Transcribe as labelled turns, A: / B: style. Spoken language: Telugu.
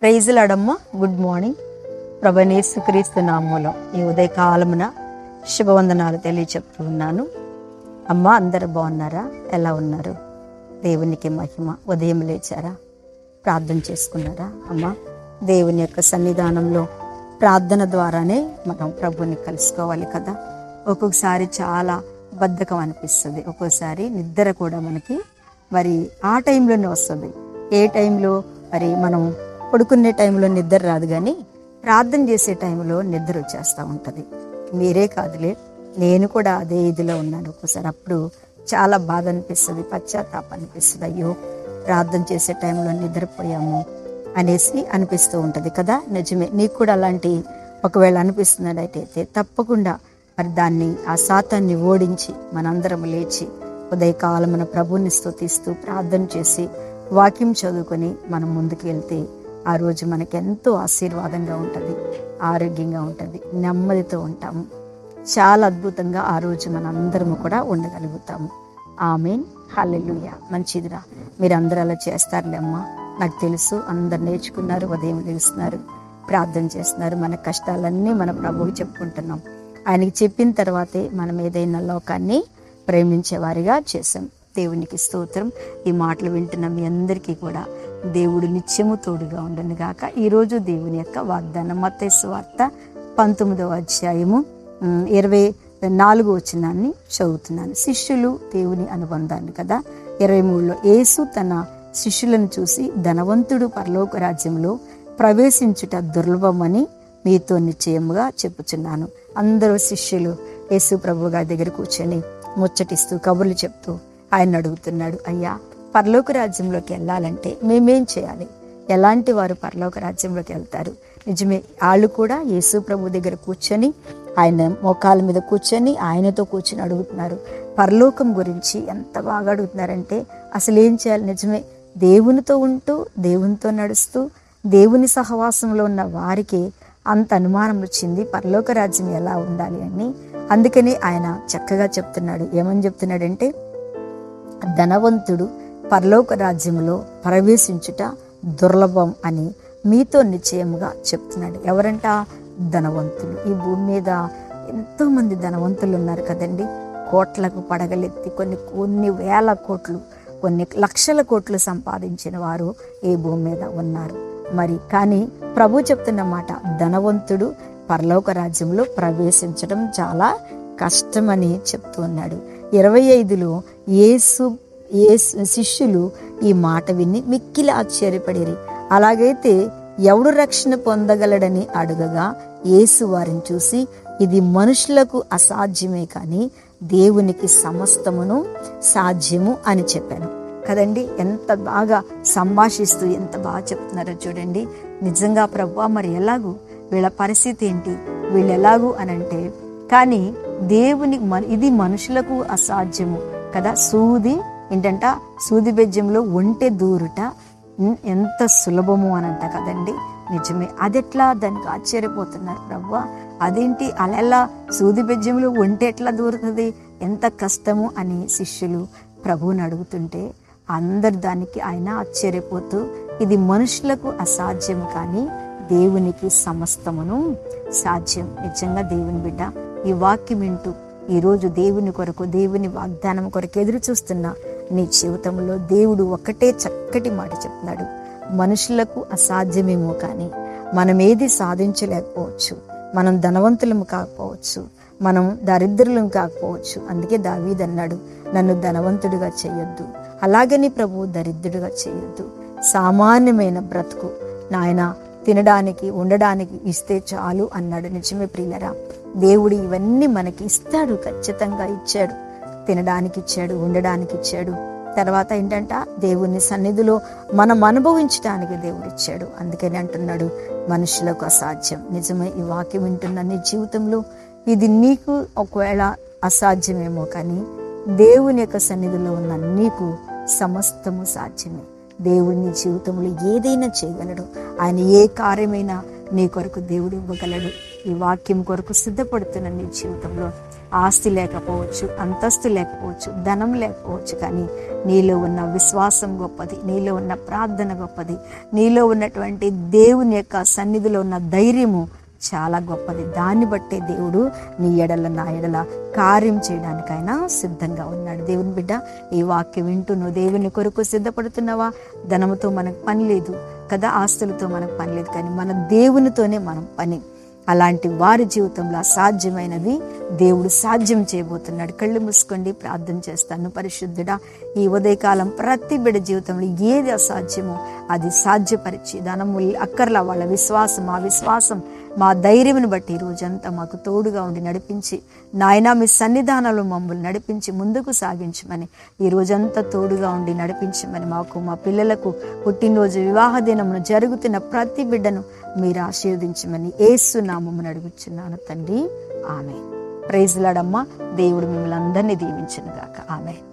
A: ప్రైజ్ లాడమ్మ. Good morning. ప్రభువైన యేసుక్రీస్తు నామములో ఈ ఉదయకాలమున శుభవందనాలు తెలియచెప్తూ ఉన్నాను. అమ్మ, అందరూ బాగున్నారా? ఎలా ఉన్నారు? దేవునికి మహిమ. ఉదయం లేచారా? ప్రార్థన చేసుకున్నారా? అమ్మ, దేవుని యొక్క సన్నిధానంలో ప్రార్థన ద్వారానే మనం ప్రభుని కలుసుకోవాలి కదా. ఒక్కొక్కసారి చాలా బద్ధకం అనిపిస్తుంది, ఒక్కొక్కసారి నిద్ర కూడా మనకి మరి ఆ టైంలోనే వస్తుంది. ఏ టైంలో మరి మనం పడుకునే టైంలో నిద్ర రాదు, కానీ ప్రార్థన చేసే టైంలో నిద్ర వచ్చేస్తూ ఉంటుంది. మీరే కాదులే, నేను కూడా అదే ఇదిలో ఉన్నాను. ఒక్కోసారి అప్పుడు చాలా బాధ అనిపిస్తుంది, పశ్చాత్తాపం అనిపిస్తుంది. అయ్యో, ప్రార్థన చేసే టైంలో నిద్రపోయాము అనేసి అనిపిస్తూ ఉంటుంది కదా. నిజమే, నీకు కూడా అలాంటి ఒకవేళ అనిపిస్తున్నట్టయితే తప్పకుండా మరి దాన్ని, ఆ శాతాన్ని ఓడించి మనందరం లేచి ఉదయకాలమున ప్రభువుని స్తుతిస్తూ ప్రార్థన చేసి వాక్యం చదువుకొని మనం ముందుకు వెళ్తే ఆ రోజు మనకి ఎంతో ఆశీర్వాదంగా ఉంటుంది, ఆరోగ్యంగా ఉంటుంది, నెమ్మదితో ఉంటాము. చాలా అద్భుతంగా ఆ రోజు మనందరము కూడా ఉండగలుగుతాము. ఆమేన్. హల్లెలూయా. మంచిదిరా, మీరు అందరూ అలా చేస్తారులే అమ్మా. నాకు తెలుసు, అందరు నేర్చుకున్నారు, ఉదయం లేస్తున్నారు, ప్రార్థన చేస్తున్నారు. మన కష్టాలన్నీ మన ప్రభువుకి చెప్పుకుంటున్నాం. ఆయనకి చెప్పిన తర్వాతే మనం ఏదైనా లోకాన్ని ప్రేమించేవారిగా చేసాం. దేవునికి స్తోత్రం. ఈ మాటలు వింటున్న మీ అందరికీ కూడా దేవుడు నిత్యము తోడుగా ఉండను గాక. ఈరోజు దేవుని యొక్క వాగ్దానం మత్తయి సువార్త 19వ అధ్యాయము 24వ వచనాన్ని చదువుతున్నాను. శిష్యులు దేవుని అనుబంధాన్ని కదా. 23లో యేసు తన శిష్యులను చూసి, ధనవంతుడు పరలోక రాజ్యంలో ప్రవేశించుట దుర్లభమని మీతో నిశ్చయముగా చెప్పుచున్నాను. అందరూ శిష్యులు యేసు ప్రభు గారి దగ్గర కూర్చొని ముచ్చటిస్తూ కబుర్లు చెప్తూ ఆయన అడుగుతున్నాడు, అయ్యా, పరలోక రాజ్యంలోకి వెళ్ళాలంటే మేమేం చేయాలి? ఎలాంటి వారు పరలోక రాజ్యంలోకి వెళ్తారు? నిజమే, వాళ్ళు కూడా యేసు ప్రభు దగ్గర కూర్చొని, ఆయన మోకాల మీద కూర్చొని ఆయనతో కూర్చొని అడుగుతున్నారు. పరలోకం గురించి ఎంత బాగా అడుగుతున్నారంటే అసలు ఏం చేయాలి? నిజమే, దేవునితో ఉంటూ దేవునితో నడుస్తూ దేవుని సహవాసంలో ఉన్న వారికి అంత అనుమానం వచ్చింది పరలోక రాజ్యం ఎలా ఉండాలి అని. అందుకని ఆయన చక్కగా చెప్తున్నాడు. ఏమని చెప్తున్నాడంటే, ధనవంతుడు పరలోక రాజ్యంలో ప్రవేశించుట దుర్లభం అని మీతో నిశ్చయముగా చెప్తున్నాడు. ఎవరంట? ధనవంతులు. ఈ భూమి మీద ఎంతోమంది ధనవంతులు ఉన్నారు కదండి. కోట్లకు పడగలెత్తి కొన్ని వేల కోట్లు, కొన్ని లక్షల కోట్లు సంపాదించిన వారు ఈ భూమి మీద ఉన్నారు. మరి కానీ ప్రభు చెప్తున్న మాట, ధనవంతుడు పరలోక రాజ్యంలో ప్రవేశించడం చాలా కష్టమని చెప్తూ ఉన్నాడు. 25లో యేసు శిష్యులు ఈ మాట విని మిక్కిలి ఆశ్చర్యపడిరి. అలాగైతే ఎవడు రక్షణ పొందగలడని అడుగగా యేసు వారిని చూసి, ఇది మనుషులకు అసాధ్యమే కానీ దేవునికి సమస్తమును సాధ్యము అని చెప్పాను కదండి. ఎంత బాగా సంభాషిస్తూ ఎంత బాగా చెప్తున్నారో చూడండి. నిజంగా ప్రభువా, మరి ఎలాగూ వీళ్ళ పరిస్థితి ఏంటి, వీళ్ళు ఎలాగూ అని అంటే, కానీ దేవుని ఇది మనుషులకు అసాధ్యము కదా. ఏంటంట, సూది బెజ్జంలో ఒంటె దూరుట ఎంత సులభము అని అంట కదండి. నిజమే, అదెట్లా? దానికి ఆశ్చర్యపోతున్నారు. ప్రభువా, అదేంటి అలా సూది బెజ్జంలో ఒంటె ఎట్లా దూరుతుంది, ఎంత కష్టము అని శిష్యులు ప్రభువుని అడుగుతుంటే అందరు దానికి ఆయన ఆశ్చర్యపోతూ, ఇది మనుషులకు అసాధ్యము కానీ దేవునికి సమస్తమును సాధ్యం. నిజంగా దేవుని బిడ్డ, ఈ వాక్యం వింటూ ఈరోజు దేవుని కొరకు, దేవుని వాగ్దానం కొరకు ఎదురు చూస్తున్న నీ జీవితంలో దేవుడు ఒక్కటే చక్కటి మాట చెప్తున్నాడు. మనుషులకు అసాధ్యమేమో కానీ మనం ఏది సాధించలేకపోవచ్చు. మనం ధనవంతులము కాకపోవచ్చు, మనం దరిద్రులం కాకపోవచ్చు. అందుకే దావీదు అన్నాడు, నన్ను ధనవంతుడిగా చేయొద్దు, అలాగని ప్రభు దరిద్రుడిగా చేయొద్దు. సామాన్యమైన బ్రతుకు నాయన తినడానికి ఉండడానికి ఇస్తే చాలు అన్నాడు. నిజమే ప్రియులరా, దేవుడు ఇవన్నీ మనకి ఇస్తాడు, ఖచ్చితంగా ఇచ్చాడు. తినడానికి ఇచ్చాడు, ఉండడానికి ఇచ్చాడు. తర్వాత ఏంటంట, దేవుని సన్నిధిలో మనం అనుభవించడానికి దేవుడు ఇచ్చాడు. అందుకని అంటున్నాడు, మనుషులకు అసాధ్యం. నిజమే, ఈ వాక్యం వింటున్న నీ జీవితంలో ఇది నీకు ఒకవేళ అసాధ్యమేమో కానీ దేవుని యొక్క సన్నిధిలో ఉన్న నీకు సమస్తము సాధ్యమే. దేవుని జీవితంలో ఏదైనా చేయగలడు. ఆయన ఏ కార్యమైనా నీ కొరకు దేవుడు ఇవ్వగలడు. ఈ వాక్యం కొరకు సిద్ధపడుతున్న నీ జీవితంలో ఆస్తి లేకపోవచ్చు, అంతస్తు లేకపోవచ్చు, ధనం లేకపోవచ్చు, కానీ నీలో ఉన్న విశ్వాసం గొప్పది, నీలో ఉన్న ప్రార్థన గొప్పది, నీలో ఉన్నటువంటి దేవుని యొక్క సన్నిధిలో ఉన్న ధైర్యము చాలా గొప్పది. దాన్ని బట్టే దేవుడు నీ ఎడల నా ఎడల కార్యం చేయడానికైనా సిద్ధంగా ఉన్నాడు. దేవుని బిడ్డ, ఈ వాక్యం వింటూ నువ్వు దేవుని కొరకు సిద్ధపడుతున్నావా? ధనముతో మనకు పని లేదు కదా, ఆస్తులతో మనకు పని లేదు, కానీ మన దేవునితోనే మనం పని. అలాంటి వారి జీవితంలో అసాధ్యమైనది దేవుడు సాధ్యం చేయబోతున్నాడు. కళ్ళు మూసుకోండి, ప్రార్థన చేస్తాను. పరిశుద్ధుడా, ఈ ఉదయకాలం ప్రతి బిడ్డ జీవితంలో ఏది అసాధ్యమో అది సాధ్యపరిచి, ధనము అక్కర్లా, వాళ్ళ విశ్వాసం, ఆ విశ్వాసం, మా ధైర్యమును బట్టి ఈ రోజంతా మాకు తోడుగా ఉండి నడిపించి, నాయనా మీ సన్నిధానంలో మమ్మల్ని నడిపించి ముందుకు సాగించమని, ఈ రోజంతా తోడుగా ఉండి నడిపించమని, మాకు మా పిల్లలకు పుట్టినరోజు వివాహ దినమును జరుగుతున్న ప్రతి బిడ్డను మీరు ఆశీర్వదించమని యేసు నామమున అడుగుచున్నాను తండ్రి. ఆమేన్. ప్రైజ్ లార్డ్ అమ్మా. దేవుడు మిమ్మల్ని అందరినీ దీవించును గాక. ఆమేన్.